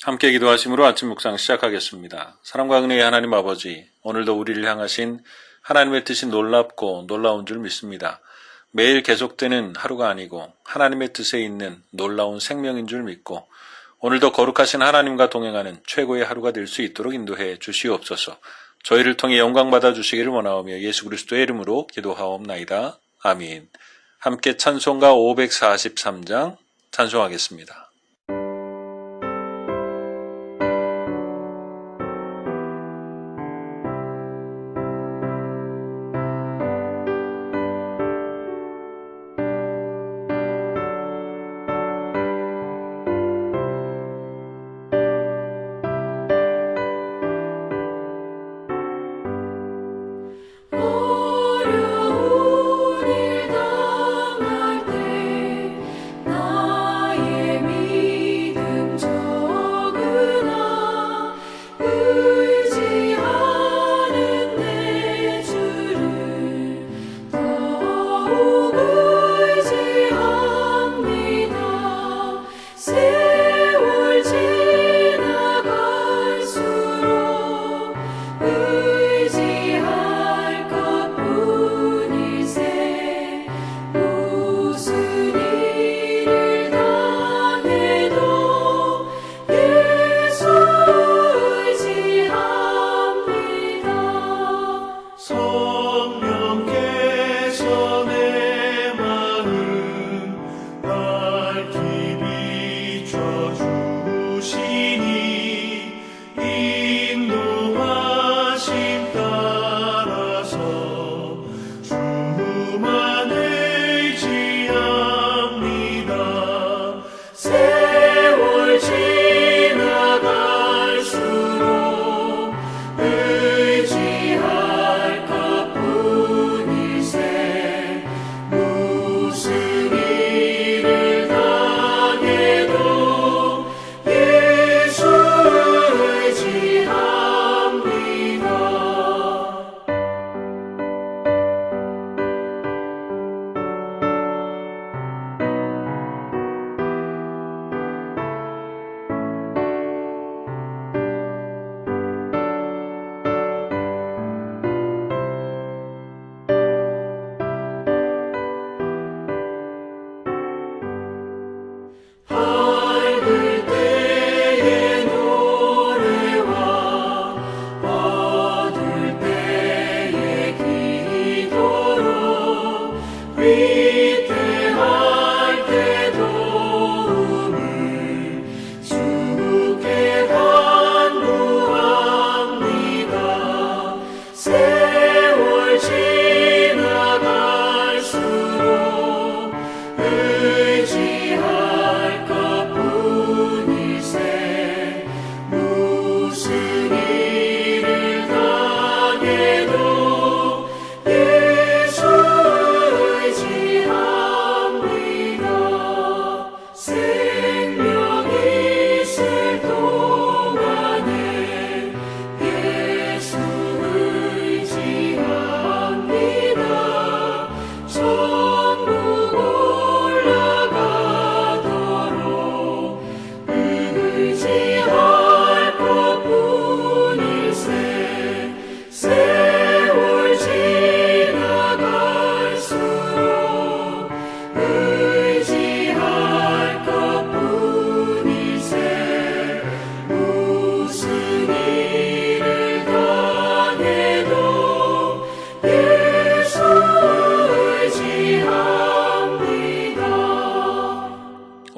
함께 기도하심으로 아침 묵상 시작하겠습니다. 사랑과 은혜의 하나님 아버지, 오늘도 우리를 향하신 하나님의 뜻이 놀랍고 놀라운 줄 믿습니다. 매일 계속되는 하루가 아니고 하나님의 뜻에 있는 놀라운 생명인 줄 믿고 오늘도 거룩하신 하나님과 동행하는 최고의 하루가 될 수 있도록 인도해 주시옵소서. 저희를 통해 영광 받아 주시기를 원하오며 예수 그리스도의 이름으로 기도하옵나이다. 아멘. 함께 찬송가 543장 찬송하겠습니다.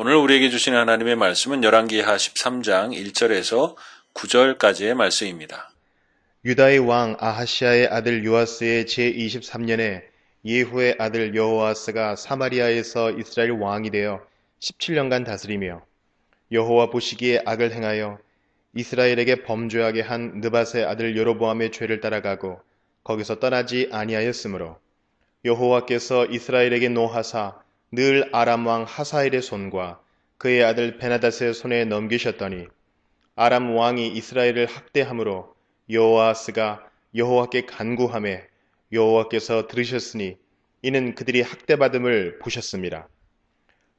오늘 우리에게 주시는 하나님의 말씀은 열왕기하 13장 1절에서 9절까지의 말씀입니다. 유다의 왕 아하시아의 아들 요아스의 제23년에 예후의 아들 여호아스가 사마리아에서 이스라엘 왕이 되어 17년간 다스리며 여호와 보시기에 악을 행하여 이스라엘에게 범죄하게 한 느밧의 아들 여로보암의 죄를 따라가고 거기서 떠나지 아니하였으므로 여호와께서 이스라엘에게 노하사 늘 아람 왕 하사엘의 손과 그의 아들 베나닷의 손에 넘기셨더니 아람 왕이 이스라엘을 학대함으로 여호아스가 여호와께 간구하매 여호와께서 들으셨으니 이는 그들이 학대받음을 보셨습니다.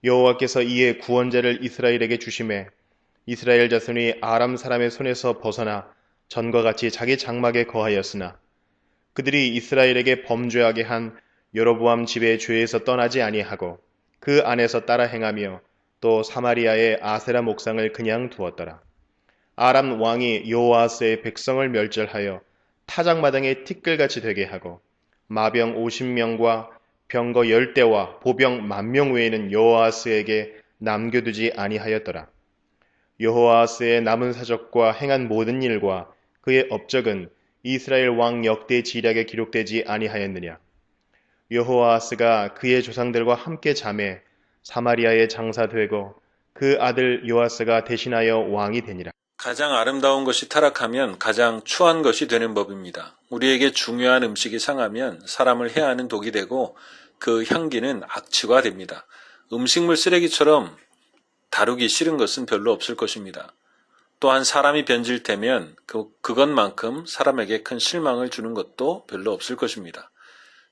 여호와께서 이에 구원자를 이스라엘에게 주심에 이스라엘 자손이 아람 사람의 손에서 벗어나 전과 같이 자기 장막에 거하였으나 그들이 이스라엘에게 범죄하게 한 여로보암 집의 죄에서 떠나지 아니하고 그 안에서 따라 행하며 또 사마리아의 아세라 목상을 그냥 두었더라. 아람 왕이 여호아스의 백성을 멸절하여 타작마당에 티끌같이 되게 하고 마병 50명과 병거 10대와 보병 10,000명 외에는 여호아스에게 남겨두지 아니하였더라. 여호아스의 남은 사적과 행한 모든 일과 그의 업적은 이스라엘 왕 역대 지략에 기록되지 아니하였느냐. 여호아스가 그의 조상들과 함께 잠에 사마리아에 장사되고 그 아들 요아스가 대신하여 왕이 되니라. 가장 아름다운 것이 타락하면 가장 추한 것이 되는 법입니다. 우리에게 중요한 음식이 상하면 사람을 해하는 독이 되고 그 향기는 악취가 됩니다. 음식물 쓰레기처럼 다루기 싫은 것은 별로 없을 것입니다. 또한 사람이 변질되면 그것만큼 사람에게 큰 실망을 주는 것도 별로 없을 것입니다.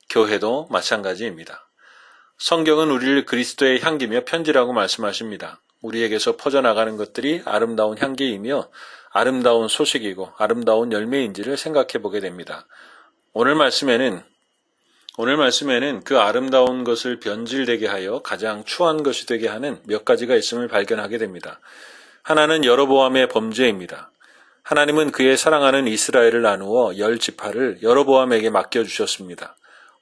교회도 마찬가지입니다. 성경은 우리를 그리스도의 향기며 편지라고 말씀하십니다. 우리에게서 퍼져나가는 것들이 아름다운 향기이며 아름다운 소식이고 아름다운 열매인지를 생각해 보게 됩니다. 오늘 말씀에는 그 아름다운 것을 변질되게 하여 가장 추한 것이 되게 하는 몇 가지가 있음을 발견하게 됩니다. 하나는 여로보암의 범죄입니다. 하나님은 그의 사랑하는 이스라엘을 나누어 10지파를 여로보암에게 맡겨주셨습니다.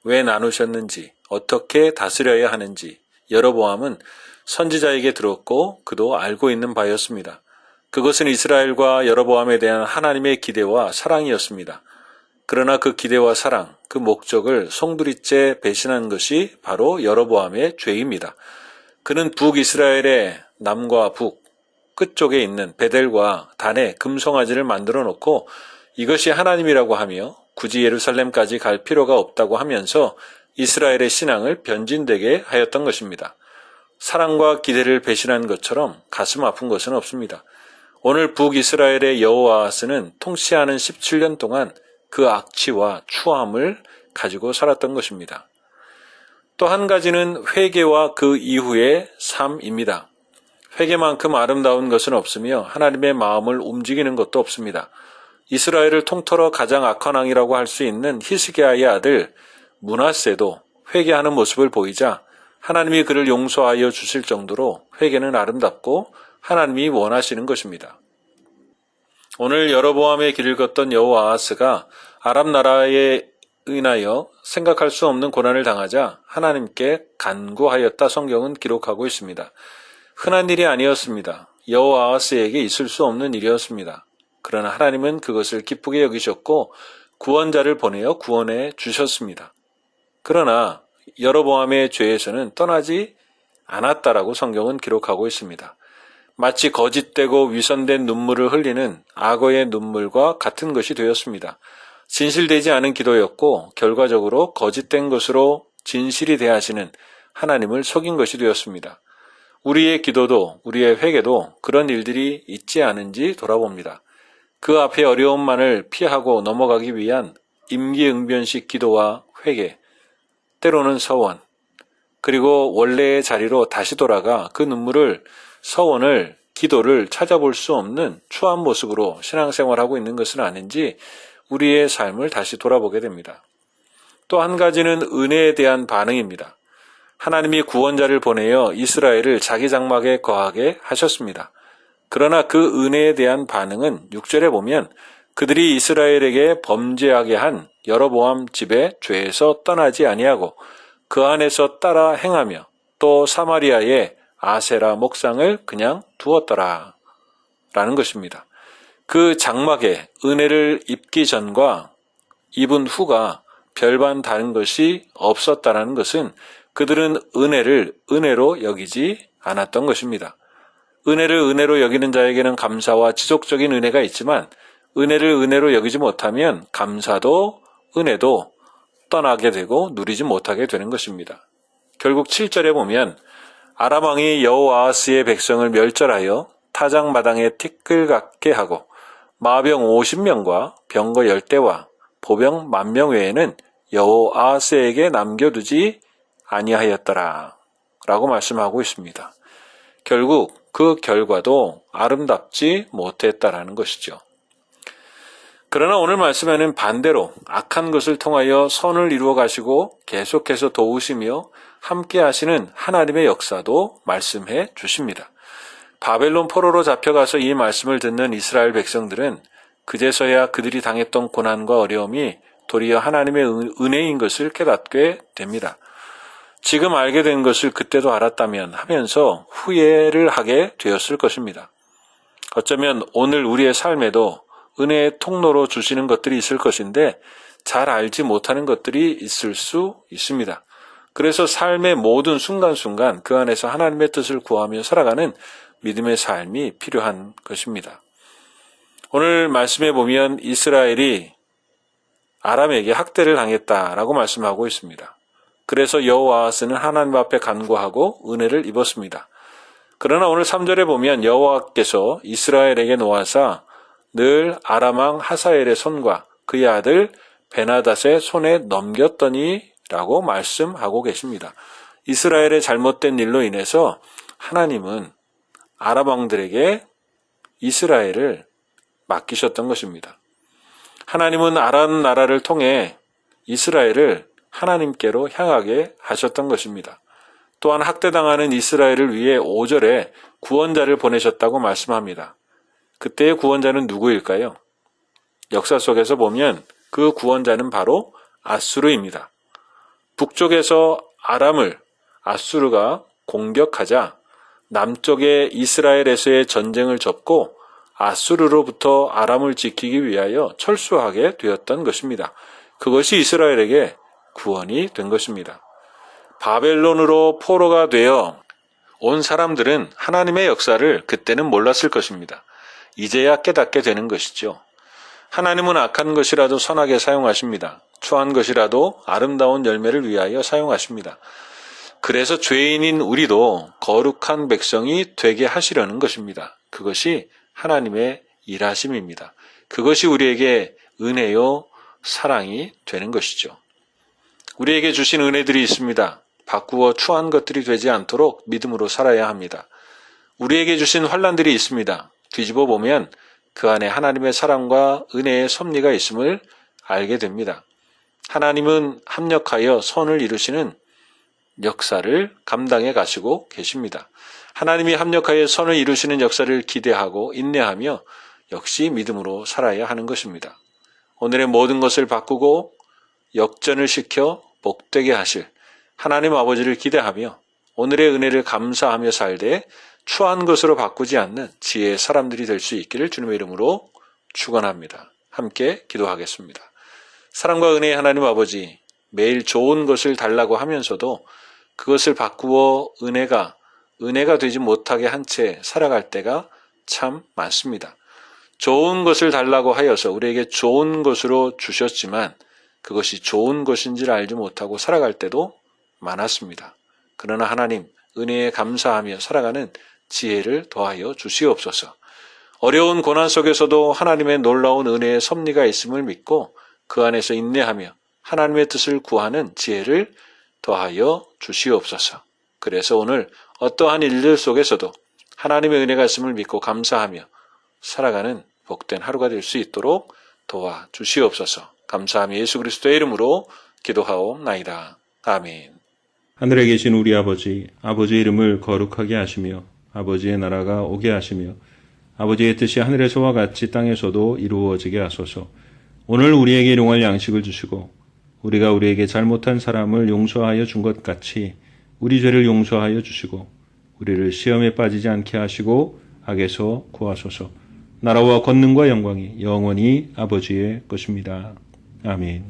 왜 나누셨는지, 어떻게 다스려야 하는지 여로보암은 선지자에게 들었고 그도 알고 있는 바였습니다. 그것은 이스라엘과 여로보암에 대한 하나님의 기대와 사랑이었습니다. 그러나 그 기대와 사랑, 그 목적을 송두리째 배신한 것이 바로 여로보암의 죄입니다. 그는 북이스라엘의 남과 북, 끝쪽에 있는 베델과 단에 금송아지를 만들어 놓고 이것이 하나님이라고 하며 굳이 예루살렘까지 갈 필요가 없다고 하면서 이스라엘의 신앙을 변진되게 하였던 것입니다. 사랑과 기대를 배신한 것처럼 가슴 아픈 것은 없습니다. 오늘 북이스라엘의 여호아스는 통치하는 17년 동안 그 악취와 추함을 가지고 살았던 것입니다. 또 한 가지는 회개와 그 이후의 삶입니다. 회개만큼 아름다운 것은 없으며 하나님의 마음을 움직이는 것도 없습니다. 이스라엘을 통틀어 가장 악한 왕이라고 할 수 있는 히스기야의 아들 므낫세도 회개하는 모습을 보이자 하나님이 그를 용서하여 주실 정도로 회개는 아름답고 하나님이 원하시는 것입니다. 오늘 여로보암의 길을 걷던 여호아하스가 아람 나라에 인하여 생각할 수 없는 고난을 당하자 하나님께 간구하였다 성경은 기록하고 있습니다. 흔한 일이 아니었습니다. 여호아하스에게 있을 수 없는 일이었습니다. 그러나 하나님은 그것을 기쁘게 여기셨고 구원자를 보내어 구원해 주셨습니다. 그러나 여로보암의 죄에서는 떠나지 않았다라고 성경은 기록하고 있습니다. 마치 거짓되고 위선된 눈물을 흘리는 악어의 눈물과 같은 것이 되었습니다. 진실되지 않은 기도였고 결과적으로 거짓된 것으로 진실이 대하시는 하나님을 속인 것이 되었습니다. 우리의 기도도 우리의 회개도 그런 일들이 있지 않은지 돌아봅니다. 그 앞에 어려움만을 피하고 넘어가기 위한 임기응변식 기도와 회개, 때로는 서원, 그리고 원래의 자리로 다시 돌아가 그 눈물을, 서원을, 기도를 찾아볼 수 없는 추한 모습으로 신앙생활하고 있는 것은 아닌지 우리의 삶을 다시 돌아보게 됩니다. 또 한 가지는 은혜에 대한 반응입니다. 하나님이 구원자를 보내어 이스라엘을 자기 장막에 거하게 하셨습니다. 그러나 그 은혜에 대한 반응은 6절에 보면 그들이 이스라엘에게 범죄하게 한 여로보암 집의 죄에서 떠나지 아니하고 그 안에서 따라 행하며 또 사마리아의 아세라 목상을 그냥 두었더라 라는 것입니다. 그 장막에 은혜를 입기 전과 입은 후가 별반 다른 것이 없었다는 것은 그들은 은혜를 은혜로 여기지 않았던 것입니다. 은혜를 은혜로 여기는 자에게는 감사와 지속적인 은혜가 있지만 은혜를 은혜로 여기지 못하면 감사도 은혜도 떠나게 되고 누리지 못하게 되는 것입니다. 결국 7절에 보면 아람 왕이 여호아하스의 백성을 멸절하여 타작마당에 티끌 같게 하고 마병 50명과 병거 10대와 보병 10,000명 외에는 여호아하스에게 남겨두지 아니하였더라 라고 말씀하고 있습니다. 결국 그 결과도 아름답지 못했다라는 것이죠. 그러나 오늘 말씀에는 반대로 악한 것을 통하여 선을 이루어 가시고 계속해서 도우시며 함께 하시는 하나님의 역사도 말씀해 주십니다. 바벨론 포로로 잡혀가서 이 말씀을 듣는 이스라엘 백성들은 그제서야 그들이 당했던 고난과 어려움이 도리어 하나님의 은혜인 것을 깨닫게 됩니다. 지금 알게 된 것을 그때도 알았다면 하면서 후회를 하게 되었을 것입니다. 어쩌면 오늘 우리의 삶에도 은혜의 통로로 주시는 것들이 있을 것인데 잘 알지 못하는 것들이 있을 수 있습니다. 그래서 삶의 모든 순간순간 그 안에서 하나님의 뜻을 구하며 살아가는 믿음의 삶이 필요한 것입니다. 오늘 말씀에 보면 이스라엘이 아람에게 학대를 당했다라고 말씀하고 있습니다. 그래서 여호와하스는 하나님 앞에 간구하고 은혜를 입었습니다. 그러나 오늘 3절에 보면 여호와께서 이스라엘에게 놓아사 늘 아람 왕 하사엘의 손과 그의 아들 베나닷의 손에 넘겼더니 라고 말씀하고 계십니다. 이스라엘의 잘못된 일로 인해서 하나님은 아람 왕들에게 이스라엘을 맡기셨던 것입니다. 하나님은 아람 나라를 통해 이스라엘을 하나님께로 향하게 하셨던 것입니다. 또한 학대당하는 이스라엘을 위해 5절에 구원자를 보내셨다고 말씀합니다. 그때의 구원자는 누구일까요? 역사 속에서 보면 그 구원자는 바로 아수르입니다. 북쪽에서 아람을 아수르가 공격하자 남쪽의 이스라엘에서의 전쟁을 접고 아수르로부터 아람을 지키기 위하여 철수하게 되었던 것입니다. 그것이 이스라엘에게 구원이 된 것입니다. 바벨론으로 포로가 되어 온 사람들은 하나님의 역사를 그때는 몰랐을 것입니다. 이제야 깨닫게 되는 것이죠. 하나님은 악한 것이라도 선하게 사용하십니다. 추한 것이라도 아름다운 열매를 위하여 사용하십니다. 그래서 죄인인 우리도 거룩한 백성이 되게 하시려는 것입니다. 그것이 하나님의 일하심입니다. 그것이 우리에게 은혜요 사랑이 되는 것이죠. 우리에게 주신 은혜들이 있습니다. 바꾸어 추한 것들이 되지 않도록 믿음으로 살아야 합니다. 우리에게 주신 환난들이 있습니다. 뒤집어 보면 그 안에 하나님의 사랑과 은혜의 섭리가 있음을 알게 됩니다. 하나님은 합력하여 선을 이루시는 역사를 감당해 가시고 계십니다. 하나님이 합력하여 선을 이루시는 역사를 기대하고 인내하며 역시 믿음으로 살아야 하는 것입니다. 오늘의 모든 것을 바꾸고 역전을 시켜 복되게 하실 하나님 아버지를 기대하며 오늘의 은혜를 감사하며 살되 추한 것으로 바꾸지 않는 지혜의 사람들이 될 수 있기를 주님의 이름으로 축원합니다. 함께 기도하겠습니다. 사랑과 은혜의 하나님 아버지, 매일 좋은 것을 달라고 하면서도 그것을 바꾸어 은혜가 되지 못하게 한 채 살아갈 때가 참 많습니다. 좋은 것을 달라고 하여서 우리에게 좋은 것으로 주셨지만 그것이 좋은 것인지를 알지 못하고 살아갈 때도 많았습니다. 그러나 하나님, 은혜에 감사하며 살아가는 지혜를 더하여 주시옵소서. 어려운 고난 속에서도 하나님의 놀라운 은혜의 섭리가 있음을 믿고 그 안에서 인내하며 하나님의 뜻을 구하는 지혜를 더하여 주시옵소서. 그래서 오늘 어떠한 일들 속에서도 하나님의 은혜가 있음을 믿고 감사하며 살아가는 복된 하루가 될 수 있도록 도와 주시옵소서. 감사하며 예수 그리스도의 이름으로 기도하옵나이다. 아멘. 하늘에 계신 우리 아버지, 아버지의 이름을 거룩하게 하시며 아버지의 나라가 오게 하시며 아버지의 뜻이 하늘에서와 같이 땅에서도 이루어지게 하소서. 오늘 우리에게 일용할 양식을 주시고 우리가 우리에게 잘못한 사람을 용서하여 준 것 같이 우리 죄를 용서하여 주시고 우리를 시험에 빠지지 않게 하시고 악에서 구하소서. 나라와 권능과 영광이 영원히 아버지의 것입니다. 아멘.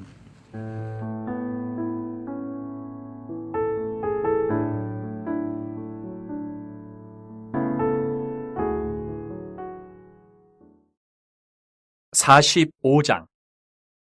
(45장)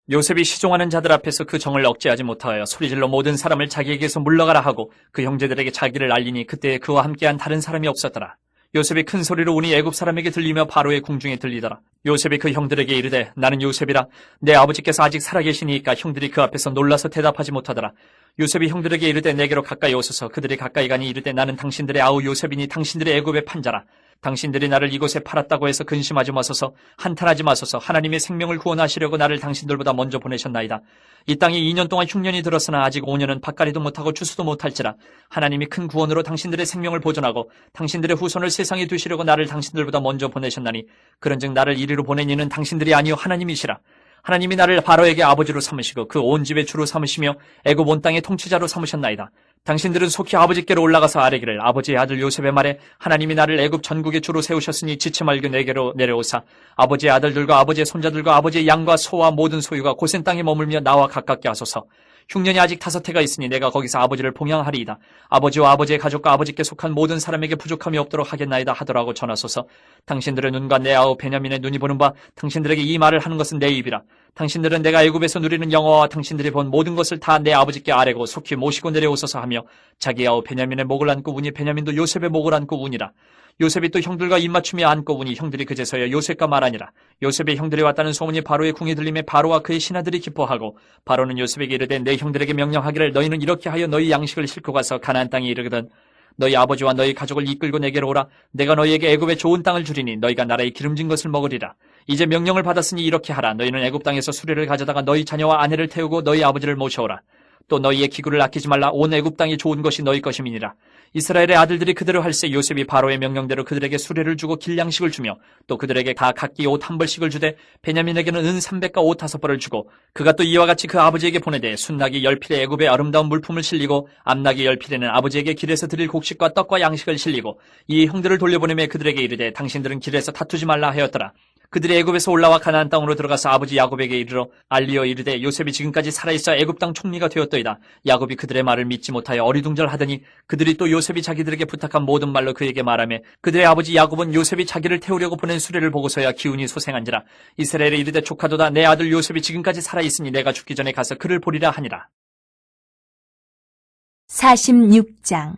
요셉이 시종하는 자들 앞에서 그 정을 억제하지 못하여 소리질러 모든 사람을 자기에게서 물러가라 하고 그 형제들에게 자기를 알리니 그때 그와 함께한 다른 사람이 없었더라. 요셉이 큰 소리로 우니 애굽 사람에게 들리며 바로의 궁중에 들리더라. 요셉이 그 형들에게 이르되 나는 요셉이라. 내 아버지께서 아직 살아계시니까 형들이 그 앞에서 놀라서 대답하지 못하더라. 요셉이 형들에게 이르되 내게로 가까이 오소서. 그들이 가까이 가니 이르되 나는 당신들의 아우 요셉이니 당신들의 애굽의 판자라. 당신들이 나를 이곳에 팔았다고 해서 근심하지 마소서. 한탄하지 마소서. 하나님의 생명을 구원하시려고 나를 당신들보다 먼저 보내셨나이다. 이 땅에 2년 동안 흉년이 들었으나 아직 5년은 밭갈이도 못하고 추수도 못할지라. 하나님이 큰 구원으로 당신들의 생명을 보존하고 당신들의 후손을 세상에 두시려고 나를 당신들보다 먼저 보내셨나니 그런즉 나를 이리로 보낸 이는 당신들이 아니요 하나님이시라. 하나님이 나를 바로에게 아버지로 삼으시고 그 온 집의 주로 삼으시며 애굽 온 땅의 통치자로 삼으셨나이다. 당신들은 속히 아버지께로 올라가서 아뢰기를 아버지의 아들 요셉의 말에 하나님이 나를 애굽 전국의 주로 세우셨으니 지체 말고 내게로 내려오사 아버지의 아들들과 아버지의 손자들과 아버지의 양과 소와 모든 소유가 고센 땅에 머물며 나와 가깝게 하소서. 흉년이 아직 5해가 있으니 내가 거기서 아버지를 봉양하리이다. 아버지와 아버지의 가족과 아버지께 속한 모든 사람에게 부족함이 없도록 하겠나이다 하더라고 전하소서. 당신들의 눈과 내 아우 베냐민의 눈이 보는 바 당신들에게 이 말을 하는 것은 내 입이라. 당신들은 내가 애굽에서 누리는 영화와 당신들이 본 모든 것을 다 내 아버지께 아뢰고 속히 모시고 내려오소서 하며 자기 아우 베냐민의 목을 안고 우니 베냐민도 요셉의 목을 안고 우니라. 요셉이 또 형들과 입맞춤이 안고 우니 형들이 그제서야 요셉과 말하니라. 요셉의 형들이 왔다는 소문이 바로의 궁에 들림에 바로와 그의 신하들이 기뻐하고 바로는 요셉에게 이르되 내 형들에게 명령하기를 너희는 이렇게 하여 너희 양식을 싣고 가서 가나안 땅에 이르거든 너희 아버지와 너희 가족을 이끌고 내게로 오라. 내가 너희에게 애굽의 좋은 땅을 주리니 너희가 나라의 기름진 것을 먹으리라. 이제 명령을 받았으니 이렇게 하라. 너희는 애굽 땅에서 수레를 가져다가 너희 자녀와 아내를 태우고 너희 아버지를 모셔오라. 또 너희의 기구를 아끼지 말라. 온 애굽 땅이 좋은 것이 너희 것임이니라. 이스라엘의 아들들이 그대로 할세 요셉이 바로의 명령대로 그들에게 수레를 주고 길양식을 주며 또 그들에게 다 각기 옷 한 벌씩을 주되 베냐민에게는 은 300과 옷 5벌을 주고 그가 또 이와 같이 그 아버지에게 보내되 순나기 10필에 애굽의 아름다운 물품을 실리고 암나기 10필에는 아버지에게 길에서 드릴 곡식과 떡과 양식을 실리고 이 형들을 돌려보내며 그들에게 이르되 당신들은 길에서 다투지 말라 하였더라. 그들이 애굽에서 올라와 가나안 땅으로 들어가서 아버지 야곱에게 이르러 알리어 이르되 요셉이 지금까지 살아있어 애굽 땅 총리가 되었더이다. 야곱이 그들의 말을 믿지 못하여 어리둥절하더니 그들이 또 요셉이 자기들에게 부탁한 모든 말로 그에게 말하며 그들의 아버지 야곱은 요셉이 자기를 태우려고 보낸 수레를 보고서야 기운이 소생한지라. 이스라엘에 이르되 조카도다 내 아들 요셉이 지금까지 살아있으니 내가 죽기 전에 가서 그를 보리라 하니라. 46장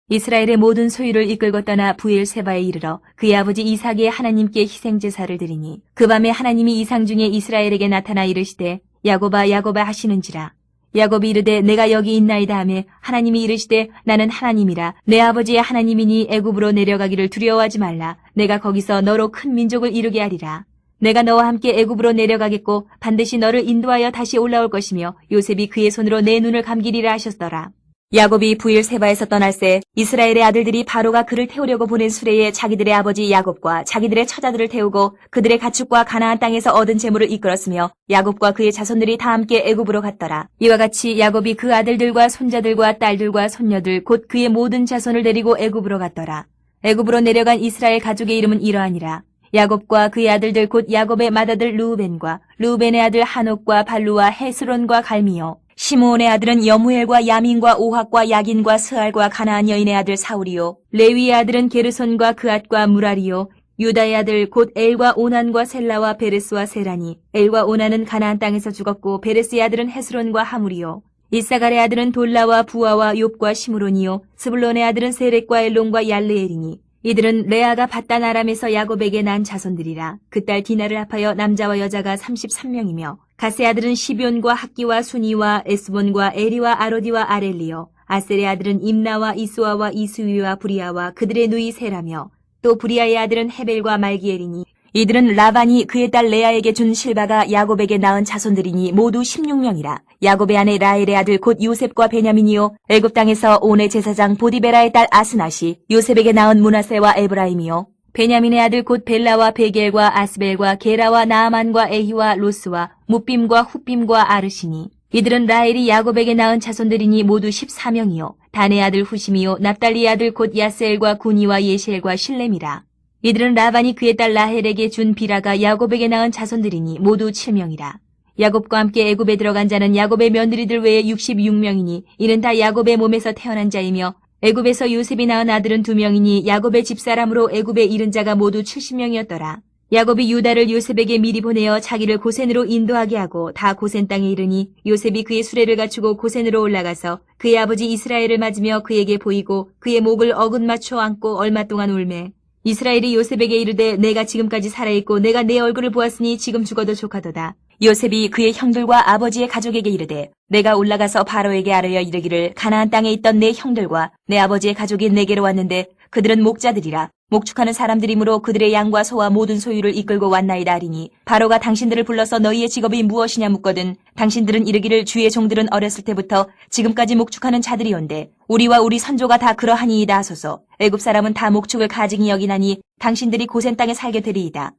이스라엘의 모든 소유를 이끌고 떠나 부엘세바에 이르러 그의 아버지 이삭의 하나님께 희생제사를 드리니 그 밤에 하나님이 이상 중에 이스라엘에게 나타나 이르시되 야곱아 야곱아 하시는지라. 야곱이 이르되 내가 여기 있나이다 하며 하나님이 이르시되 나는 하나님이라. 내 아버지의 하나님이니 애굽으로 내려가기를 두려워하지 말라. 내가 거기서 너로 큰 민족을 이루게 하리라. 내가 너와 함께 애굽으로 내려가겠고 반드시 너를 인도하여 다시 올라올 것이며 요셉이 그의 손으로 내 눈을 감기리라 하셨더라. 야곱이 부엘세바에서 떠날새 이스라엘의 아들들이 바로가 그를 태우려고 보낸 수레에 자기들의 아버지 야곱과 자기들의 처자들을 태우고 그들의 가축과 가나안 땅에서 얻은 재물을 이끌었으며 야곱과 그의 자손들이 다 함께 애굽으로 갔더라. 이와 같이 야곱이 그 아들들과 손자들과 딸들과 손녀들 곧 그의 모든 자손을 데리고 애굽으로 갔더라. 애굽으로 내려간 이스라엘 가족의 이름은 이러하니라. 야곱과 그의 아들들 곧 야곱의 맏아들 르우벤과 르우벤의 아들 하녹과 발루와 헤스론과 갈미요 시므온의 아들은 여무엘과 야민과 오학과 야긴과 스알과 가나안 여인의 아들 사울이요 레위의 아들은 게르손과 그앗과 무라리요 유다의 아들 곧 엘과 오난과 셀라와 베레스와 세라니 엘과 오난은 가나안 땅에서 죽었고 베레스의 아들은 헤스론과 하물이요 이사갈의 아들은 돌라와 부아와 욥과 시므론이요 스불론의 아들은 세렉과 엘론과 얄르엘이니 이들은 레아가 바단 아람에서 야곱에게 난 자손들이라. 그 딸 디나를 합하여 남자와 여자가 33명이며 가세 아들은 시뵈과 학기와 순이와 에스본과 에리와 아로디와 아렐리요 아셀의 아들은 임나와 이스와와 이스위와 부리아와 그들의 누이 세라며 또 부리아의 아들은 헤벨과 말기엘이니 이들은 라반이 그의 딸 레아에게 준 실바가 야곱에게 낳은 자손들이니 모두 16명이라. 야곱의 아내 라헬의 아들 곧 요셉과 베냐민이요 애굽 땅에서 온의 제사장 보디베라의 딸 아스낫이 요셉에게 낳은 므낫세와 에브라임이요 베냐민의 아들 곧 벨라와 베겔과 아스벨과 게라와 나아만과 에히와 로스와 무빔과 후빔과 아르시니 이들은 라헬이 야곱에게 낳은 자손들이니 모두 14명이요 단의 아들 후심이요 납달리의 아들 곧 야스엘과 구니와 예시엘과 실렘이라. 이들은 라반이 그의 딸 라헬에게 준 비라가 야곱에게 낳은 자손들이니 모두 7명이라. 야곱과 함께 애굽에 들어간 자는 야곱의 며느리들 외에 66명이니 이는 다 야곱의 몸에서 태어난 자이며 애굽에서 요셉이 낳은 아들은 2명이니 야곱의 집사람으로 애굽에 이른 자가 모두 70명이었더라. 야곱이 유다를 요셉에게 미리 보내어 자기를 고센으로 인도하게 하고 다 고센 땅에 이르니 요셉이 그의 수레를 갖추고 고센으로 올라가서 그의 아버지 이스라엘을 맞으며 그에게 보이고 그의 목을 어긋맞춰 안고 얼마 동안 울매 이스라엘이 요셉에게 이르되 내가 지금까지 살아있고 내가 내 얼굴을 보았으니 지금 죽어도 족하도다. 요셉이 그의 형들과 아버지의 가족에게 이르되 내가 올라가서 바로에게 아뢰어 이르기를 가나안 땅에 있던 내 형들과 내 아버지의 가족이 내게로 왔는데 그들은 목자들이라 목축하는 사람들이므로 그들의 양과 소와 모든 소유를 이끌고 왔나이다 하리니 바로가 당신들을 불러서 너희의 직업이 무엇이냐 묻거든 당신들은 이르기를 주의 종들은 어렸을 때부터 지금까지 목축하는 자들이온데 우리와 우리 선조가 다 그러하니이다 하소서. 애굽 사람은 다 목축을 가증히 여기나니 당신들이 고센 땅에 살게 되리이다.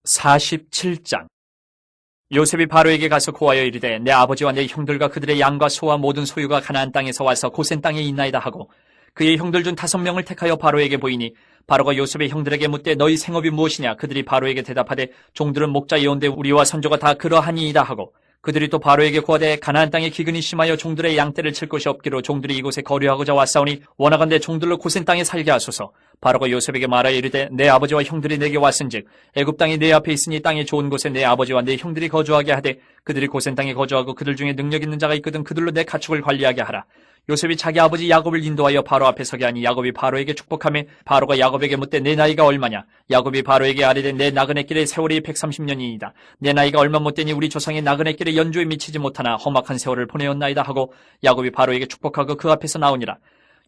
47장. 요셉이 바로에게 가서 고하여 이르되 내 아버지와 내 형들과 그들의 양과 소와 모든 소유가 가나안 땅에서 와서 고센 땅에 있나이다 하고 그의 형들 중 5명을 택하여 바로에게 보이니 바로가 요셉의 형들에게 묻되 너희 생업이 무엇이냐 그들이 바로에게 대답하되 종들은 목자이온데 우리와 선조가 다 그러하니이다 하고 그들이 또 바로에게 고하되 가나안 땅에 기근이 심하여 종들의 양떼를 칠 곳이 없기로 종들이 이곳에 거류하고자 왔사오니 원하건대 종들로 고센 땅에 살게 하소서. 바로가 요셉에게 말하여 이르되 내 아버지와 형들이 내게 왔은즉 애굽 땅이 내 앞에 있으니 땅이 좋은 곳에 내 아버지와 내 형들이 거주하게 하되 그들이 고센 땅에 거주하고 그들 중에 능력 있는 자가 있거든 그들로 내 가축을 관리하게 하라. 요셉이 자기 아버지 야곱을 인도하여 바로 앞에 서게 하니 야곱이 바로에게 축복하며 바로가 야곱에게 묻되 내 나이가 얼마냐. 야곱이 바로에게 아뢰되 내 나그네 길의 세월이 130년이니이다. 내 나이가 얼마 못되니 우리 조상의 나그네 길의 연주에 미치지 못하나 험악한 세월을 보내었나이다 하고 야곱이 바로에게 축복하고 그 앞에서 나오니라.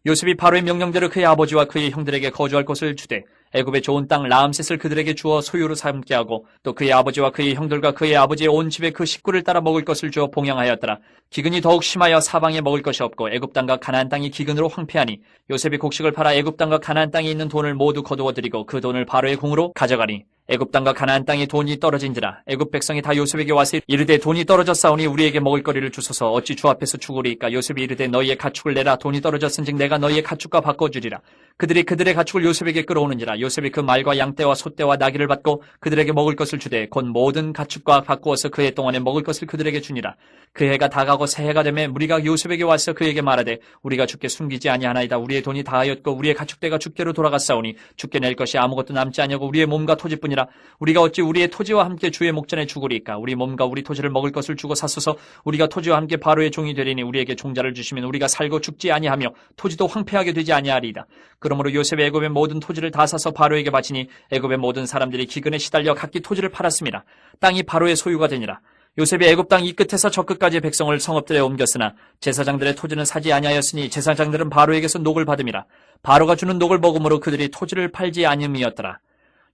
요셉이 바로의 명령대로 그의 아버지와 그의 형들에게 거주할 곳을 주되 애굽의 좋은 땅 라암셋을 그들에게 주어 소유로 삼게 하고 또 그의 아버지와 그의 형들과 그의 아버지의 온 집에 그 식구를 따라 먹을 것을 주어 봉양하였더라. 기근이 더욱 심하여 사방에 먹을 것이 없고 애굽 땅과 가나안 땅이 기근으로 황폐하니 요셉이 곡식을 팔아 애굽 땅과 가나안 땅에 있는 돈을 모두 거두어 들이고 그 돈을 바로의 공으로 가져가니 애굽 땅과 가나안 땅에 돈이 떨어진지라. 애굽 백성이 다 요셉에게 와서 이르되 돈이 떨어졌사오니 우리에게 먹을 거리를 주소서. 어찌 주 앞에서 죽으리이까. 요셉이 이르되 너희의 가축을 내라. 돈이 떨어졌은즉 내가 너희의 가축과 바꿔주리라. 그들이 그들의 가축을 요셉에게 끌어오는지라. 요셉이 그 말과 양떼와 소떼와 나귀를 받고 그들에게 먹을 것을 주되 곧 모든 가축과 바꾸어서 그 해 동안에 먹을 것을 그들에게 주니라. 그 해가 다가고 새해가 되매 무리가 요셉에게 와서 그에게 말하되 우리가 주께 숨기지 아니하나이다. 우리의 돈이 다하였고 우리의 가축대가 주께로 돌아갔사오니 주께 낼 것이 아무것도 남지 아니하고 우리의 몸과 토지뿐이라. 우리가 어찌 우리의 토지와 함께 주의 목전에 죽으리까. 우리 몸과 우리 토지를 먹을 것을 주고 사소서. 우리가 토지와 함께 바로의 종이 되리니 우리에게 종자를 주시면 우리가 살고 죽지 아니하며 토지도 황폐하게 되지 아니하리이다. 그러므로 요셉이 애굽의 모든 토지를 다 사서 바로에게 바치니 애굽의 모든 사람들이 기근에 시달려 각기 토지를 팔았습니다. 땅이 바로의 소유가 되니라. 요셉이 애굽 땅 이 끝에서 저 끝까지 백성을 성읍들에 옮겼으나 제사장들의 토지는 사지 아니하였으니 제사장들은 바로에게서 녹을 받음이라. 바로가 주는 녹을 먹음으로 그들이 토지를 팔지 아니함이었더라.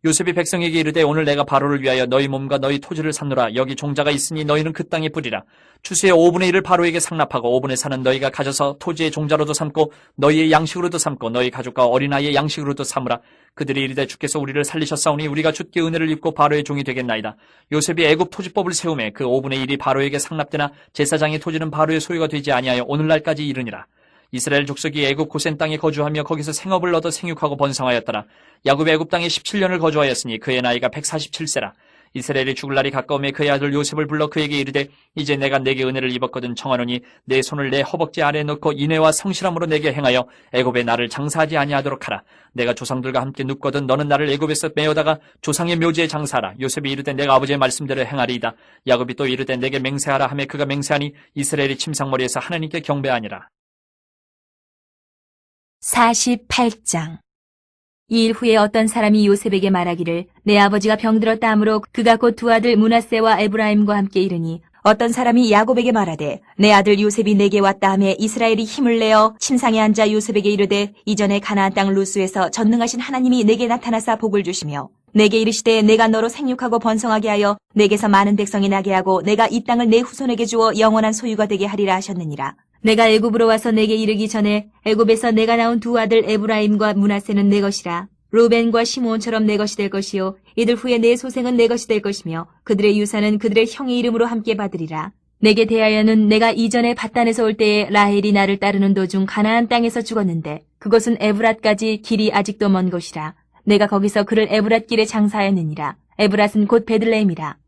요셉이 백성에게 이르되 오늘 내가 바로를 위하여 너희 몸과 너희 토지를 샀노라. 여기 종자가 있으니 너희는 그 땅에 뿌리라. 추수의 5분의 1을 바로에게 상납하고 5분의 4는 너희가 가져서 토지의 종자로도 삼고 너희의 양식으로도 삼고 너희 가족과 어린아이의 양식으로도 삼으라. 그들이 이르되 주께서 우리를 살리셨사오니 우리가 주께 은혜를 입고 바로의 종이 되겠나이다. 요셉이 애굽 토지법을 세우매 그 5분의 1이 바로에게 상납되나 제사장의 토지는 바로의 소유가 되지 아니하여 오늘날까지 이르니라. 이스라엘 족속이 애굽 고센 땅에 거주하며 거기서 생업을 얻어 생육하고 번성하였더라. 야곱이 애굽 땅에 17년을 거주하였으니 그의 나이가 147세라. 이스라엘이 죽을 날이 가까움에 그의 아들 요셉을 불러 그에게 이르되 이제 내가 내게 은혜를 입었거든 청하노니 내 손을 내 허벅지 아래에 넣고 인애와 성실함으로 내게 행하여 애굽에 나를 장사하지 아니하도록 하라. 내가 조상들과 함께 눕거든 너는 나를 애굽에서 메어다가 조상의 묘지에 장사하라. 요셉이 이르되 내가 아버지의 말씀대로 행하리이다. 야곱이 또 이르되 내게 맹세하라 하매 그가 맹세하니 이스라엘이 침상머리에서 하나님께 경배하니라. 48장. 이 일 후에 어떤 사람이 요셉에게 말하기를 내 아버지가 병들었다 하므로 그가 곧 두 아들 므낫세와 에브라임과 함께 이르니 어떤 사람이 야곱에게 말하되 내 아들 요셉이 내게 왔다 하매 이스라엘이 힘을 내어 침상에 앉아 요셉에게 이르되 이전에 가나안 땅 루스에서 전능하신 하나님이 내게 나타나사 복을 주시며 내게 이르시되 내가 너로 생육하고 번성하게 하여 내게서 많은 백성이 나게 하고 내가 이 땅을 내 후손에게 주어 영원한 소유가 되게 하리라 하셨느니라. 내가 애굽으로 와서 내게 이르기 전에 애굽에서 내가 낳은 두 아들 에브라임과 므낫세는 내 것이라. 루벤과 시므온처럼 내 것이 될 것이요 이들 후에 내 소생은 내 것이 될 것이며 그들의 유산은 그들의 형의 이름으로 함께 받으리라. 내게 대하여는 내가 이전에 밧단에서 올 때에 라헬이 나를 따르는 도중 가나안 땅에서 죽었는데 그것은 에브랏까지 길이 아직도 먼 곳이라. 내가 거기서 그를 에브랏 길에 장사하였느니라. 에브랏은 곧 베들레헴이라.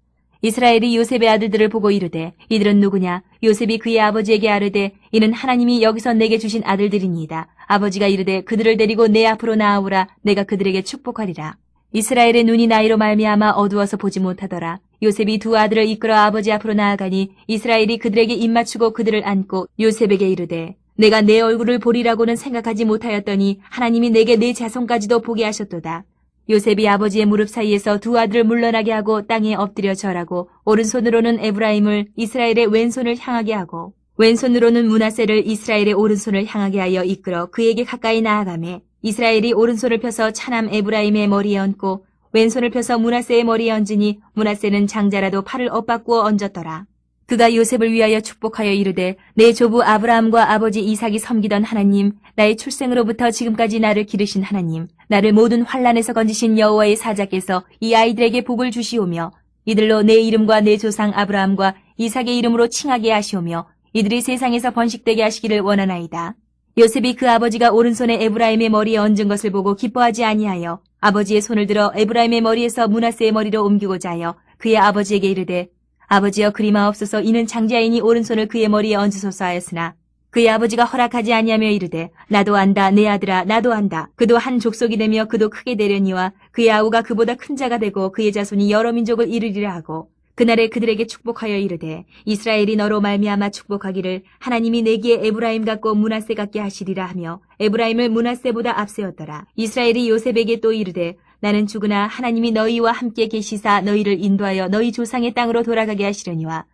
이스라엘이 요셉의 아들들을 보고 이르되 이들은 누구냐? 요셉이 그의 아버지에게 아뢰되 이는 하나님이 여기서 내게 주신 아들들이니이다. 아버지가 이르되 그들을 데리고 내 앞으로 나아오라. 내가 그들에게 축복하리라. 이스라엘의 눈이 나이로 말미암아 어두워서 보지 못하더라. 요셉이 두 아들을 이끌어 아버지 앞으로 나아가니 이스라엘이 그들에게 입맞추고 그들을 안고 요셉에게 이르되 내가 내 얼굴을 보리라고는 생각하지 못하였더니 하나님이 내게 내 자손까지도 보게 하셨도다. 요셉이 아버지의 무릎 사이에서 두 아들을 물러나게 하고 땅에 엎드려 절하고 오른손으로는 에브라임을 이스라엘의 왼손을 향하게 하고 왼손으로는 므낫세를 이스라엘의 오른손을 향하게 하여 이끌어 그에게 가까이 나아가매 이스라엘이 오른손을 펴서 차남 에브라임의 머리에 얹고 왼손을 펴서 므낫세의 머리에 얹으니 므낫세는 장자라도 팔을 엇바꾸어 얹었더라. 그가 요셉을 위하여 축복하여 이르되 내 조부 아브라함과 아버지 이삭이 섬기던 하나님, 나의 출생으로부터 지금까지 나를 기르신 하나님, 나를 모든 환난에서 건지신 여호와의 사자께서 이 아이들에게 복을 주시오며 이들로 내 이름과 내 조상 아브라함과 이삭의 이름으로 칭하게 하시오며 이들이 세상에서 번식되게 하시기를 원하나이다. 요셉이 그 아버지가 오른손에 에브라임의 머리에 얹은 것을 보고 기뻐하지 아니하여 아버지의 손을 들어 에브라임의 머리에서 므낫세의 머리로 옮기고자 하여 그의 아버지에게 이르되 아버지여 그리마옵소서 이는 장자이니 오른손을 그의 머리에 얹으소서 하였으나 그의 아버지가 허락하지 아니하며 이르되 나도 안다 내 아들아 나도 안다. 그도 한 족속이 되며 그도 크게 되려니와 그의 아우가 그보다 큰 자가 되고 그의 자손이 여러 민족을 이루리라 하고 그날에 그들에게 축복하여 이르되 이스라엘이 너로 말미암아 축복하기를 하나님이 내게 에브라임 같고 므낫세 같게 하시리라 하며 에브라임을 므낫세보다 앞세웠더라. 이스라엘이 요셉에게 또 이르되 나는 죽으나 하나님이 너희와 함께 계시사 너희를 인도하여 너희 조상의 땅으로 돌아가게 하시려니와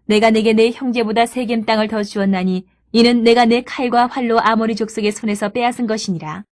내가 내게 내 형제보다 세겜 땅을 더 주었나니 이는 내가 내 칼과 활로 아모리 족속의 손에서 빼앗은 것이니라.